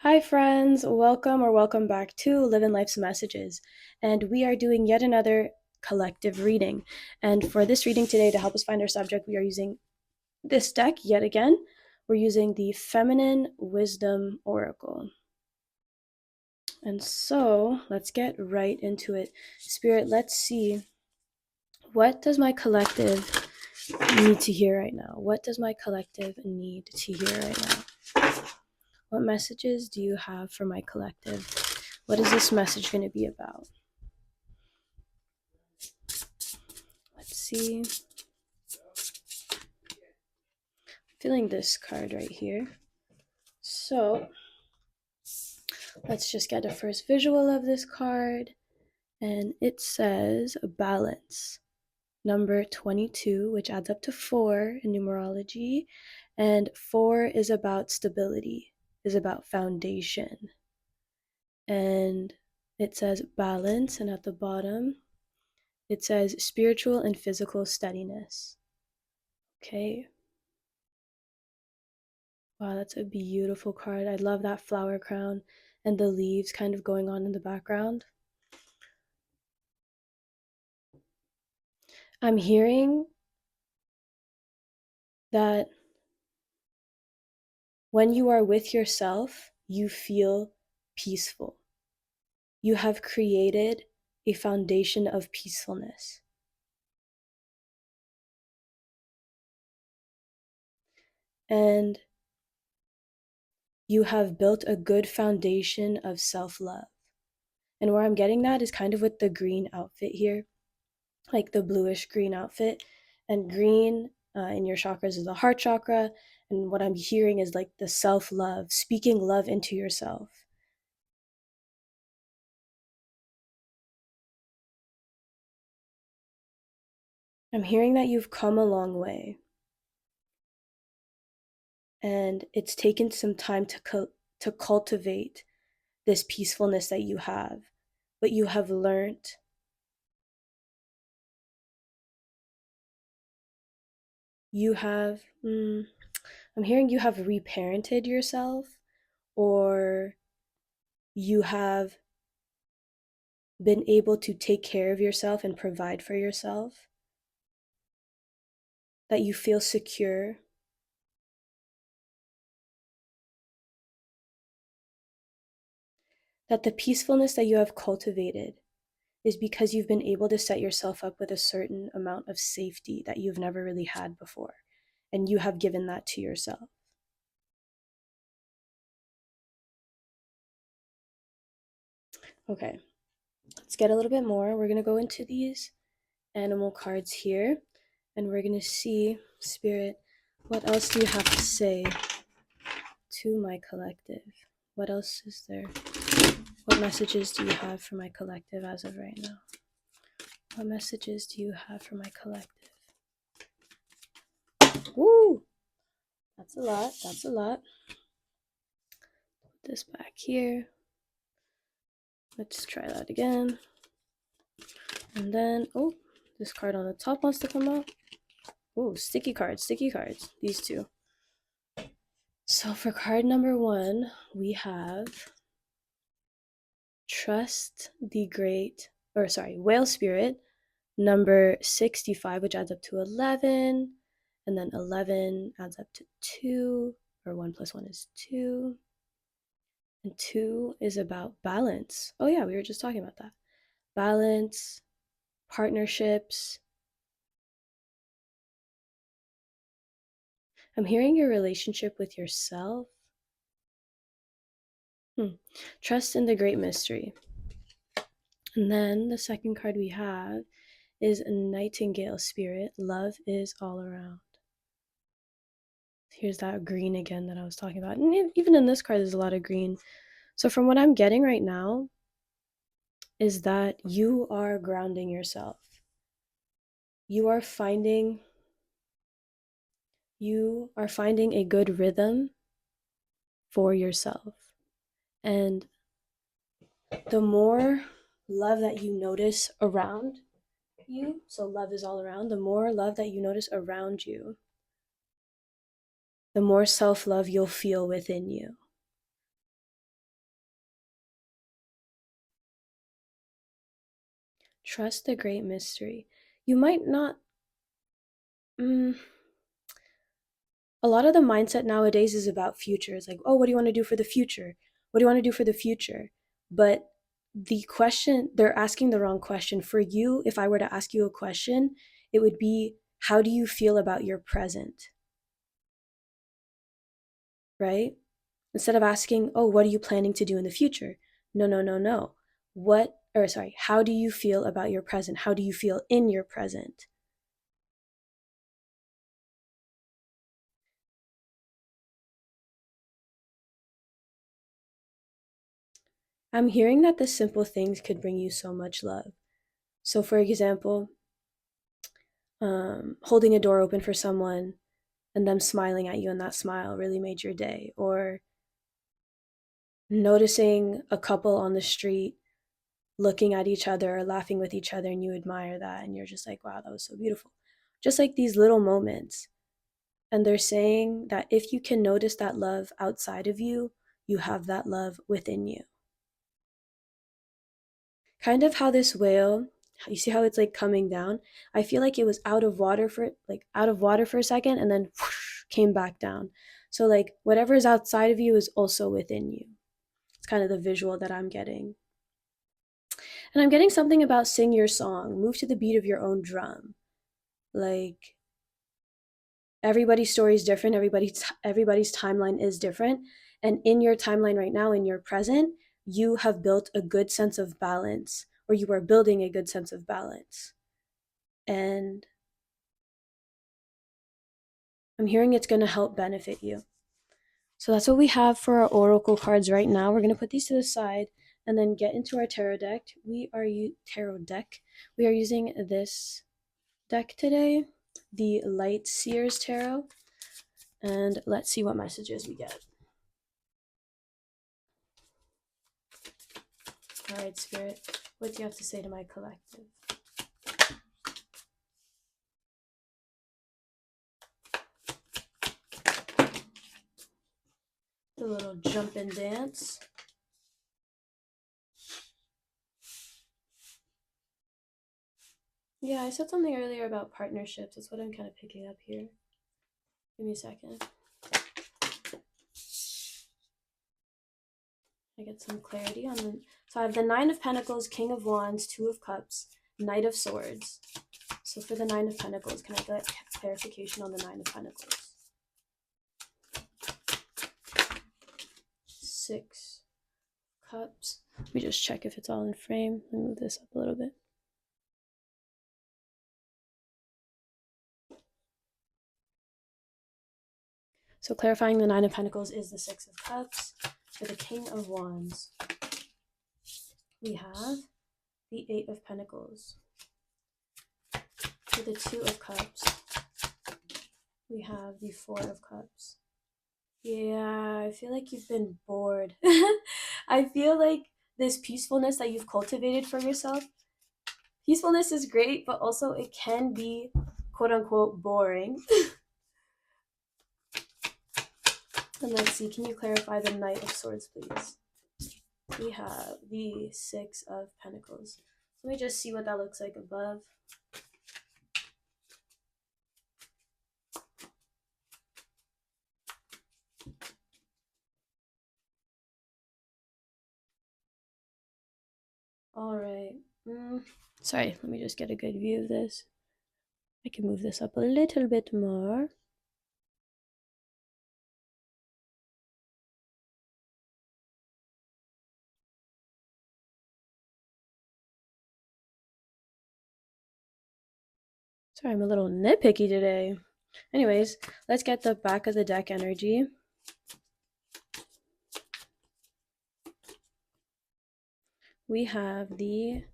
Hi, friends. Welcome back to LivNLife's Messages. And we are doing yet another collective reading. And for this reading today, to help us find our subject, we are using this deck yet again. We're using the Feminine Wisdom Oracle. And so let's get right into it. Spirit, let's see. What does my collective need to hear right now? What does my collective need to hear right now? What messages do you have for my collective? What is this message going to be about? Let's see. I'm feeling this card right here. So let's just get a first visual of this card. And it says balance, number 22, which adds up to 4 in numerology. And 4 is about stability, is about foundation. And it says balance, and at the bottom, it says spiritual and physical steadiness. Okay. Wow, that's a beautiful card. I love that flower crown and the leaves kind of going on in the background. I'm hearing that when you are with yourself, you feel peaceful. You have created a foundation of peacefulness. And you have built a good foundation of self-love. And where I'm getting that is kind of with the green outfit here, like the bluish green outfit. And green in your chakras is the heart chakra. And what I'm hearing is like the self-love, speaking love into yourself. I'm hearing that you've come a long way. And it's taken some time to cultivate this peacefulness that you have. But you have learned. You have, I'm hearing you have reparented yourself, or you have been able to take care of yourself and provide for yourself, that you feel secure. That the peacefulness that you have cultivated is because you've been able to set yourself up with a certain amount of safety that you've never really had before. And you have given that to yourself. Okay, let's get a little bit more. We're going to go into these animal cards here, and we're going to see, Spirit, what else do you have to say to my collective? What else is there? What messages do you have for my collective as of right now? What messages do you have for my collective? Woo! That's a lot. That's a lot. Put this back here. Let's try that again. And then, oh, this card on the top wants to come out. Oh, sticky cards, these two. So for card number 1, we have Trust the Great, Whale Spirit, number 65, which adds up to 11. And then 11 adds up to 2, or 1 plus 1 is 2. And 2 is about balance. Oh yeah, we were just talking about that. Balance, partnerships. I'm hearing your relationship with yourself. Trust in the great mystery. And then the second card we have is Nightingale Spirit. Love is all around. Here's that green again that I was talking about. And even in this card, there's a lot of green. So from what I'm getting right now is that you are grounding yourself. You are finding a good rhythm for yourself. And the more love that you notice around you, so love is all around, the more love that you notice around you, the more self-love you'll feel within you. Trust the great mystery. You might not. Mm, a lot of the mindset nowadays is about futures. Like, oh, what do you want to do for the future? What do you want to do for the future? But the question, they're asking the wrong question. For you, if I were to ask you a question, it would be, how do you feel about your present? Right? Instead of asking, oh, what are you planning to do in the future? No, no, no, no. How do you feel about your present? How do you feel in your present? I'm hearing that the simple things could bring you so much love. So, for example, holding a door open for someone and them smiling at you, and that smile really made your day, or noticing a couple on the street looking at each other or laughing with each other, and you admire that, and you're just like, wow, that was so beautiful. Just like these little moments. And they're saying that if you can notice that love outside of you, you have that love within you. Kind of how this whale, you see how it's like coming down? I feel like it was out of water for a second, and then whoosh, came back down. So like whatever is outside of you is also within you. It's kind of the visual that I'm getting. And I'm getting something about sing your song, move to the beat of your own drum. Like everybody's story is different, everybody's timeline is different, and in your timeline right now, in your present, you have built a good sense of balance, or you are building a good sense of balance. And I'm hearing it's going to help benefit you. So that's what we have for our oracle cards right now. We're going to put these to the side and then get into our tarot deck. We are using this deck today, the Light Seers Tarot, and let's see what messages we get. All right, Spirit, what do you have to say to my collective? The little jump and dance. Yeah, I said something earlier about partnerships. That's what I'm kind of picking up here. Give me a second. I get some clarity on them. So I have the Nine of Pentacles, King of Wands, Two of Cups, Knight of Swords. So for the Nine of Pentacles, can I get clarification on the Nine of Pentacles? Six Cups. Let me just check if it's all in frame. Let me move this up a little bit. So clarifying the Nine of Pentacles is the Six of Cups. For the King of Wands, we have the Eight of Pentacles. For the Two of Cups, we have the Four of Cups. Yeah, I feel like you've been bored. I feel like this peacefulness that you've cultivated for yourself, peacefulness is great, but also it can be quote unquote boring. And let's see, can you clarify the Knight of Swords, please? We have the Six of Pentacles. Let me just see what that looks like above. All right. Sorry, let me just get a good view of this. I can move this up a little bit more. Sorry, I'm a little nitpicky today. Anyways, let's get the back of the deck energy. We have the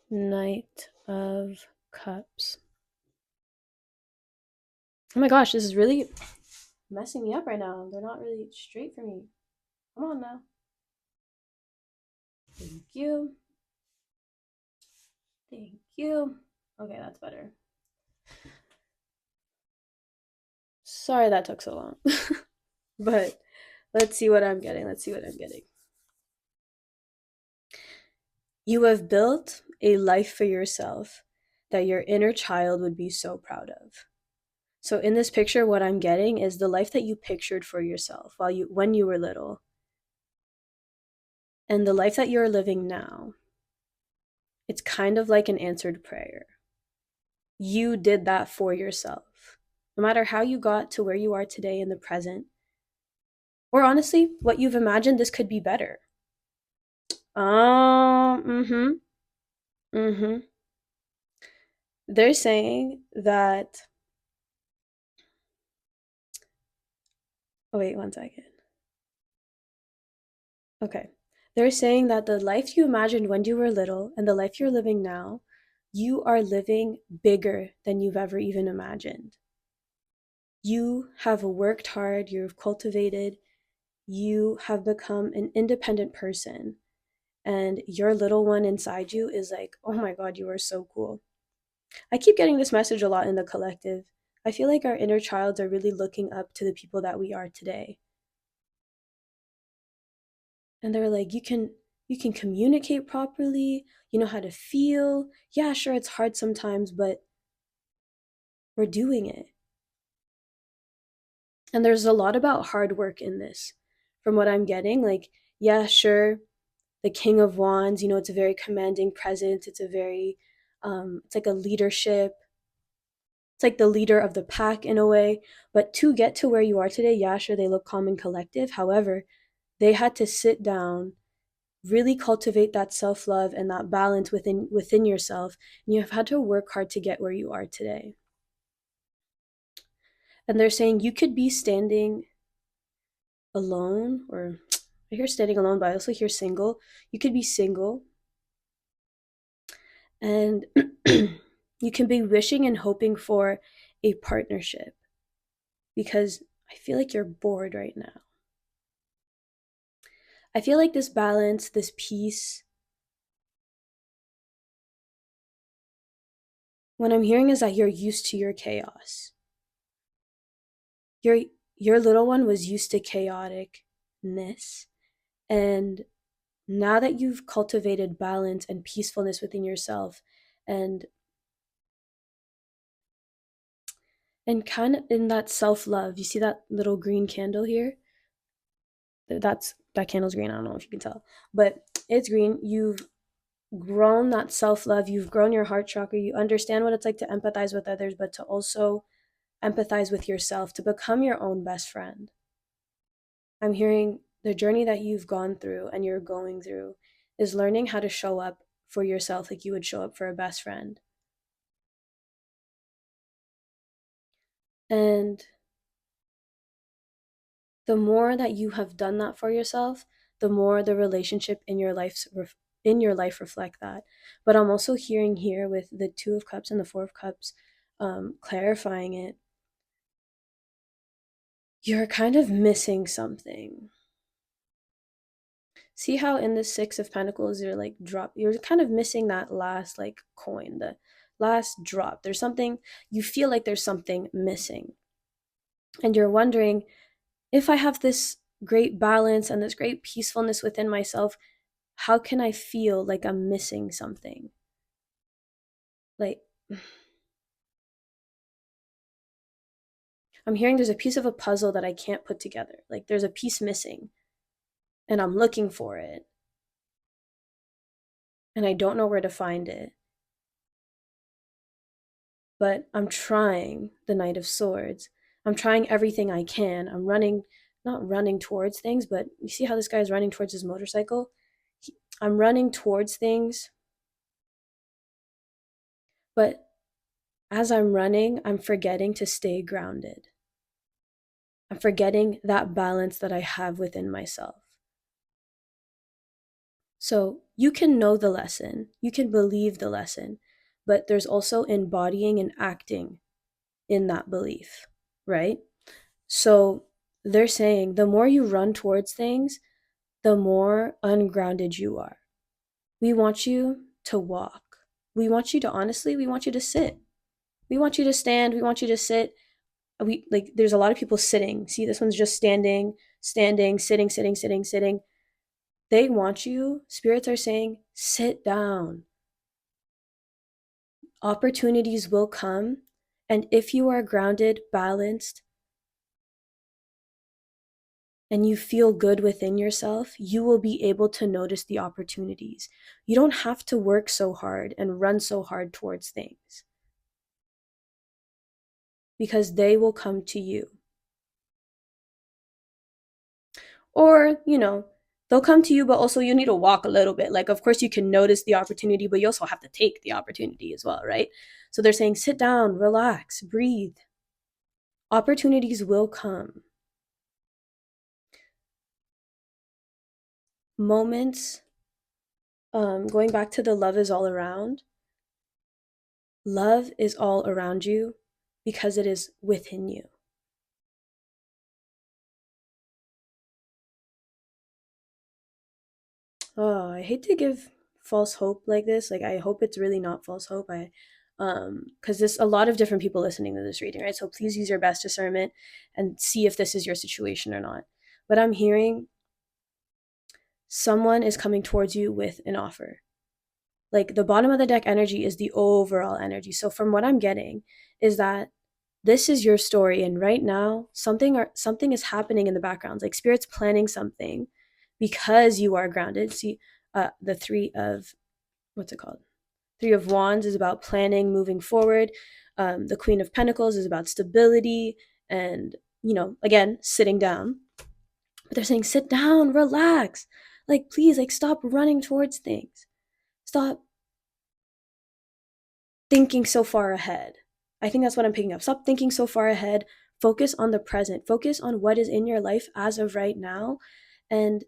Knight of Cups. Oh my gosh, this is really messing me up right now. They're not really straight for me. Come on now. Thank you. Thank you. Okay, that's better. Sorry that took so long. But let's see what I'm getting. You have built a life for yourself that your inner child would be so proud of. So in this picture, what I'm getting is the life that you pictured for yourself when you were little, and the life that you're living now. It's kind of like an answered prayer. You did that for yourself. No matter how you got to where you are today in the present, or honestly, what you've imagined, this could be better. Mm-hmm. Mm-hmm. They're saying that. Oh, wait, 1 second. Okay. They're saying that the life you imagined when you were little and the life you're living now, you are living bigger than you've ever even imagined. You have worked hard, you've cultivated, you have become an independent person, and your little one inside you is like, oh my God, you are so cool. I keep getting this message a lot in the collective. I feel like our inner childs are really looking up to the people that we are today. And they're like, you can communicate properly, you know how to feel. Yeah, sure, it's hard sometimes, but we're doing it. And there's a lot about hard work in this from what I'm getting. Like, yeah, sure, the King of Wands, it's a very commanding presence. It's a very, it's like a leadership. It's like the leader of the pack in a way. But to get to where you are today, yeah, sure, they look calm and collective. However, they had to sit down, really cultivate that self-love and that balance within yourself, and you have had to work hard to get where you are today. And they're saying you could be standing alone, or I hear standing alone, but I also hear single. You could be single, and you can be wishing and hoping for a partnership because I feel like you're bored right now. I feel like this balance, this peace, what I'm hearing is that you're used to your chaos. Your your little one was used to chaoticness, and now that you've cultivated balance and peacefulness within yourself, and kind of in that self-love, you see that little green candle here? That candle's green. I don't know if you can tell, but it's green. You've grown that self-love, you've grown your heart chakra, you understand what it's like to empathize with others, but to also empathize with yourself, to become your own best friend. I'm hearing the journey that you've gone through and you're going through is learning how to show up for yourself like you would show up for a best friend. And the more that you have done that for yourself, the more the relationship in your life reflect that. But I'm also hearing here with the 2 of Cups and the 4 of Cups, clarifying it. You're kind of missing something. See how in the 6 of Pentacles you're kind of missing that last like coin, the last drop. There's something, you feel like there's something missing. And you're wondering, if I have this great balance and this great peacefulness within myself, how can I feel like I'm missing something? Like, I'm hearing there's a piece of a puzzle that I can't put together. Like, there's a piece missing, and I'm looking for it, and I don't know where to find it. But I'm trying the Knight of Swords. I'm trying everything I can. I'm running, not running towards things, but you see how this guy is running towards his motorcycle? I'm running towards things, but as I'm running, I'm forgetting to stay grounded. I'm forgetting that balance that I have within myself. So you can know the lesson, you can believe the lesson, but there's also embodying and acting in that belief, right? So they're saying the more you run towards things, the more ungrounded you are. We want you to walk. We want you to we want you to sit. We want you to stand. We want you to sit. There's a lot of people sitting. See, this one's just standing, sitting. They want you. Spirits are saying, sit down. Opportunities will come. And if you are grounded, balanced, and you feel good within yourself, you will be able to notice the opportunities. You don't have to work so hard and run so hard towards things because they will come to you. Or, they'll come to you, but also you need to walk a little bit. Like, of course, you can notice the opportunity, but you also have to take the opportunity as well, right? So they're saying, sit down, relax, breathe. Opportunities will come. Moments, going back to the love is all around. Love is all around you because it is within you. Oh, I hate to give false hope like this. Like, I hope it's really not false hope. Because there's a lot of different people listening to this reading, right? So please use your best discernment and see if this is your situation or not. But I'm hearing someone is coming towards you with an offer. Like, the bottom of the deck energy is the overall energy. So from what I'm getting is that this is your story, and right now something is happening in the background. Like, spirit's planning something because you are grounded. See, the three of what's it called? Three of Wands is about planning, moving forward. The Queen of Pentacles is about stability and, again, sitting down. But they're saying, sit down, relax. Like, please, like, stop running towards things. Stop thinking so far ahead. I think that's what I'm picking up. Stop thinking so far ahead. Focus on the present. Focus on what is in your life as of right now. And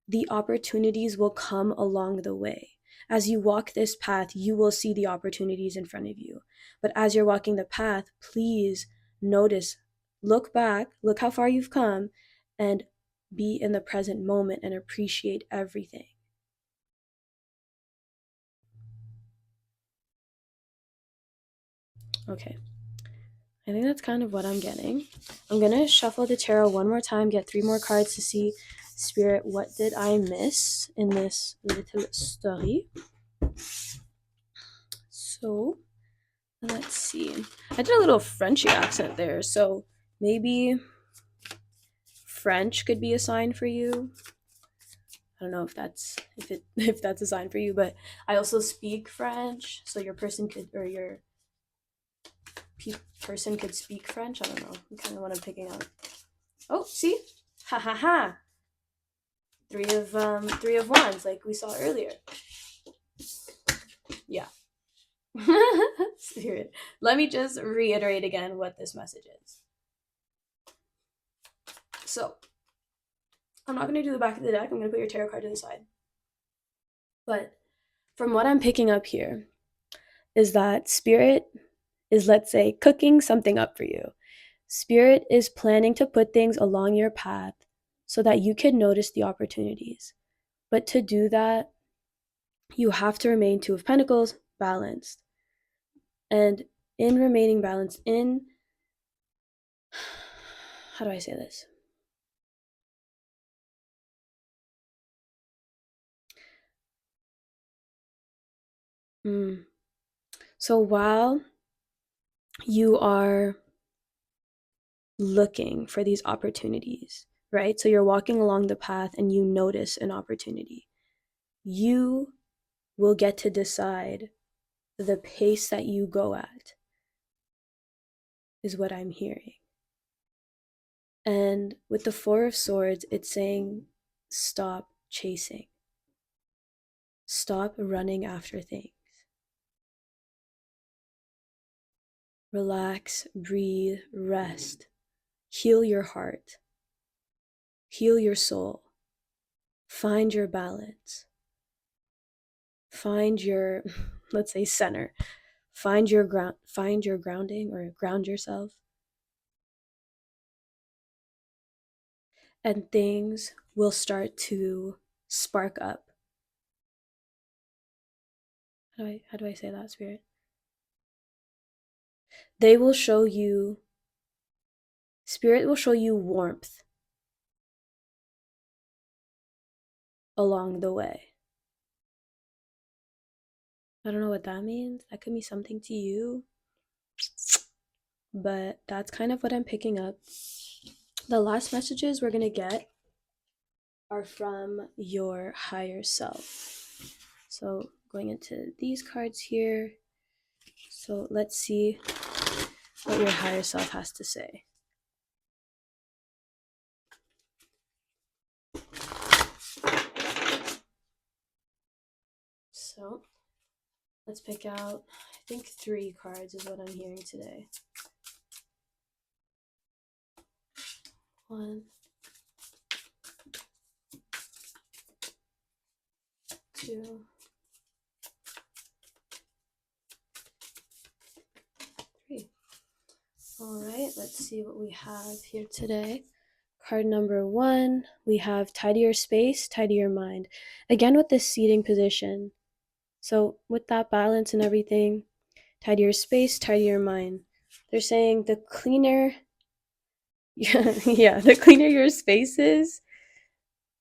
the opportunities will come along the way. As you walk this path, you will see the opportunities in front of you. But as you're walking the path, please notice, look back, look how far you've come, and be in the present moment and appreciate everything. Okay. I think that's kind of what I'm getting. I'm going to shuffle the tarot one more time, get 3 more cards to see, Spirit, what did I miss in this little story? So, let's see. I did a little Frenchy accent there, so maybe French could be a sign for you. I don't know if that's a sign for you, but I also speak French, so your person could, or your person could speak French. I don't know. Kind of what I'm picking up. Oh, see, ha ha ha. Three of Wands, like we saw earlier. Yeah. Spirit. Let me just reiterate again what this message is. So, I'm not going to do the back of the deck. I'm going to put your tarot card to the side. But from what I'm picking up here is that Spirit is, let's say, cooking something up for you. Spirit is planning to put things along your path so that you can notice the opportunities. But to do that, you have to remain Two of Pentacles balanced. And in remaining balanced, how do I say this? So while you are looking for these opportunities, right? So you're walking along the path and you notice an opportunity. You will get to decide the pace that you go at, is what I'm hearing. And with the Four of Swords, it's saying, stop chasing. Stop running after things. Relax, breathe, rest. Heal your heart. Heal your soul. Find your balance. Find your, let's say, center. Find your grounding, or ground yourself. And things will start to spark up. How do I say that, Spirit? They will show you, Spirit will show you warmth. along the way. I don't know what that means. That could be something to you, but that's kind of what I'm picking up. The last messages we're going to get are from your higher self. So going into these cards here. So let's see what your higher self has to say. So let's pick out, I think 3 cards is what I'm hearing today. 1, 2, 3. All right, let's see what we have here today. Card number 1, we have tidy your space, tidy your mind. Again, with this seating position. So with that balance and everything, tidy your space, tidy your mind. They're saying the cleaner, the cleaner your space is,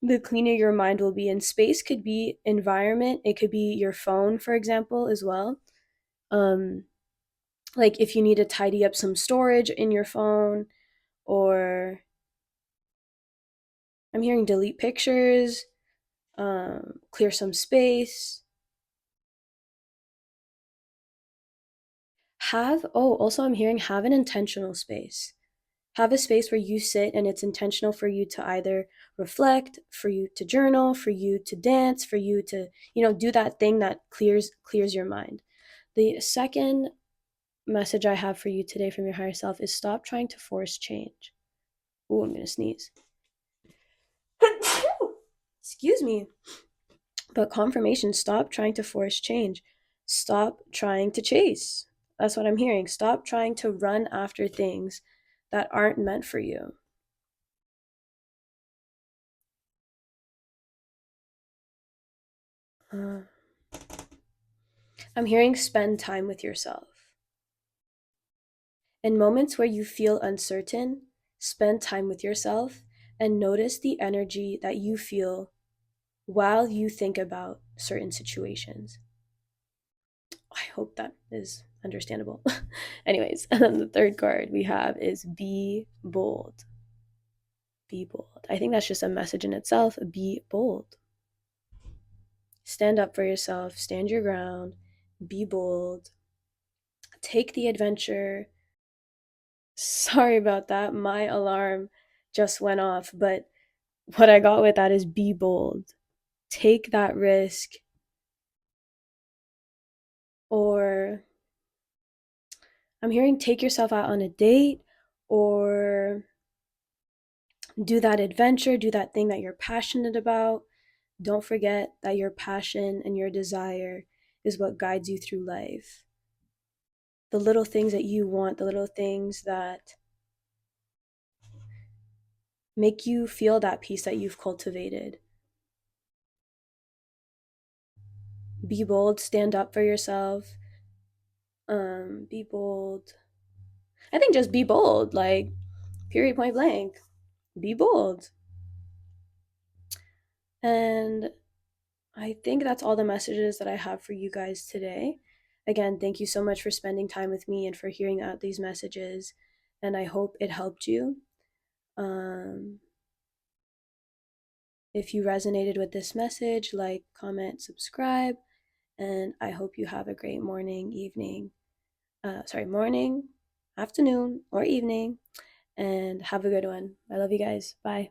the cleaner your mind will be. And space could be environment. It could be your phone, for example, as well. Like if you need to tidy up some storage in your phone, or I'm hearing delete pictures, clear some space. Also I'm hearing have an intentional space. Have a space where you sit and it's intentional for you to either reflect, for you to journal, for you to dance, for you to, do that thing that clears your mind. The second message I have for you today from your higher self is stop trying to force change. Oh, I'm going to sneeze. Excuse me. But confirmation, stop trying to force change. Stop trying to chase. That's what I'm hearing. Stop trying to run after things that aren't meant for you. I'm hearing spend time with yourself. In moments where you feel uncertain, spend time with yourself and notice the energy that you feel while you think about certain situations. I hope that is understandable. Anyways, the third card we have is be bold. Be bold. I think that's just a message in itself. Be bold. Stand up for yourself, stand your ground, be bold. Take the adventure. Sorry about that. My alarm just went off, but what I got with that is be bold. Take that risk. Or I'm hearing take yourself out on a date, or do that adventure, do that thing that you're passionate about. Don't forget that your passion and your desire is what guides you through life. The little things that you want, the little things that make you feel that peace that you've cultivated. Be bold, stand up for yourself. Be bold. I think just be bold, like period, point blank. Be bold. And I think that's all the messages that I have for you guys today. Again, thank you so much for spending time with me and for hearing out these messages. And I hope it helped you. If you resonated with this message, like, comment, subscribe. And I hope you have a great morning, morning, afternoon, or evening. And have a good one. I love you guys. Bye.